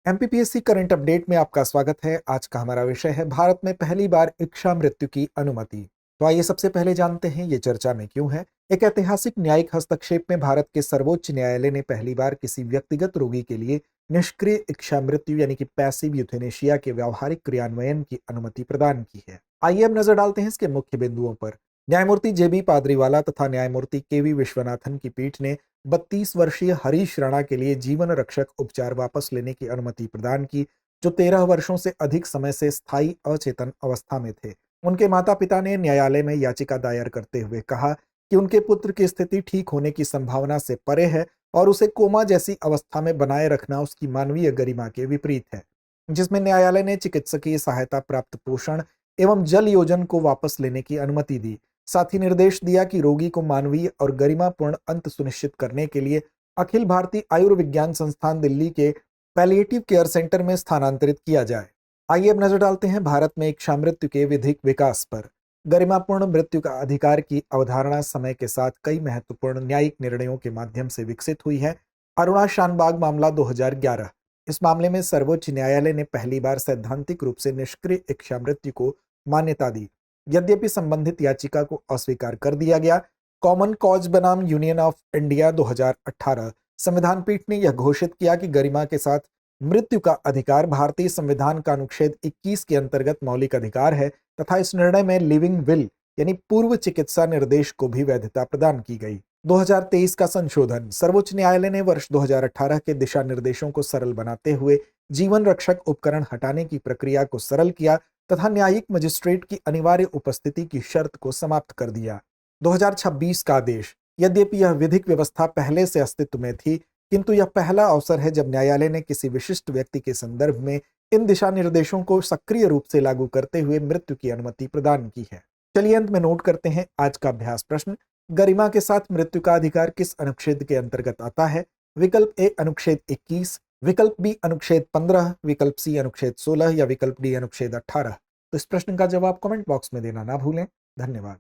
MPPSC current update में आपका स्वागत है। आज का हमारा विषय है भारत में पहली बार इच्छा मृत्यु की अनुमति। तो आइए सबसे पहले जानते हैं ये चर्चा में क्यों है। एक ऐतिहासिक न्यायिक हस्तक्षेप में भारत के सर्वोच्च न्यायालय ने पहली बार किसी व्यक्तिगत रोगी के लिए निष्क्रिय इच्छा मृत्यु यानी कि पैसिव यूथेनेशिया के व्यावहारिक क्रियान्वयन की अनुमति प्रदान की है। आइए अब नजर डालते हैं इसके मुख्य बिंदुओं पर। न्यायमूर्ति जेबी पादरीवाला तथा न्यायमूर्ति केवी विश्वनाथन की पीठ ने 32 वर्षीय हरीश राणा के लिए जीवन रक्षक उपचार वापस लेने की अनुमति प्रदान की, जो 13 वर्षों से अधिक समय से स्थायी अचेतन अवस्था में थे। उनके माता पिता ने न्यायालय में याचिका दायर करते हुए कहा कि उनके पुत्र की स्थिति ठीक होने की संभावना से परे है और उसे कोमा जैसी अवस्था में बनाए रखना उसकी मानवीय गरिमा के विपरीत है, जिसमें न्यायालय ने चिकित्सकीय सहायता प्राप्त पोषण एवं जल योजन को वापस लेने की अनुमति दी। साथ ही निर्देश दिया कि रोगी को मानवीय और गरिमापूर्ण अंत सुनिश्चित करने के लिए अखिल भारतीय आयुर्विज्ञान संस्थान दिल्ली के पैलिएटिव केयर सेंटर में स्थानांतरित किया जाए। आइए अब नजर डालते हैं भारत में इच्छा मृत्यु के विधिक विकास पर। गरिमापूर्ण मृत्यु का अधिकार की अवधारणा समय के साथ कई महत्वपूर्ण न्यायिक निर्णयों के माध्यम से विकसित हुई है। अरुणा शानबाग मामला 2011। इस मामले में सर्वोच्च न्यायालय ने पहली बार सैद्धांतिक रूप से निष्क्रिय इच्छा मृत्यु को मान्यता दी। यद्यपि संबंधित याचिका को अस्वीकार कर दिया गया। कॉमन कॉज बनाम यूनियन ऑफ इंडिया 2018 संविधान पीठ ने यह घोषित किया कि गरिमा के साथ मृत्यु का अधिकार भारतीय संविधान का अनुच्छेद 21 के अंतर्गत मौलिक अधिकार है तथा इस निर्णय में लिविंग विल यानी पूर्व चिकित्सा निर्देश को भी वैधता प्रदान की गई। 2023 का संशोधन। सर्वोच्च न्यायालय ने वर्ष 2018 के दिशा निर्देशों को सरल बनाते हुए जीवन रक्षक उपकरण हटाने की प्रक्रिया को सरल किया तथा न्यायिक मजिस्ट्रेट की अनिवार्य उपस्थिति की शर्त को समाप्त कर दिया। 2026 का आदेश। यद्यपि यह विधिक व्यवस्था पहले से अस्तित्व में थी, किंतु यह पहला अवसर है जब न्यायालय ने किसी विशिष्ट व्यक्ति के संदर्भ में इन दिशा निर्देशों को सक्रिय रूप से लागू करते हुए मृत्यु की अनुमति प्रदान की है। चलिए अंत में नोट करते हैं आज का अभ्यास प्रश्न। गरिमा के साथ मृत्यु का अधिकार किस अनुच्छेद के अंतर्गत आता है? विकल्प ए अनुच्छेद 21, विकल्प बी अनुच्छेद 15, विकल्प सी अनुच्छेद 16 या विकल्प डी अनुच्छेद 18। तो इस प्रश्न का जवाब कमेंट बॉक्स में देना ना भूलें। धन्यवाद।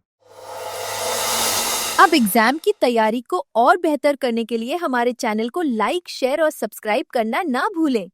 अब एग्जाम की तैयारी को और बेहतर करने के लिए हमारे चैनल को लाइक, शेयर और सब्सक्राइब करना ना भूलें।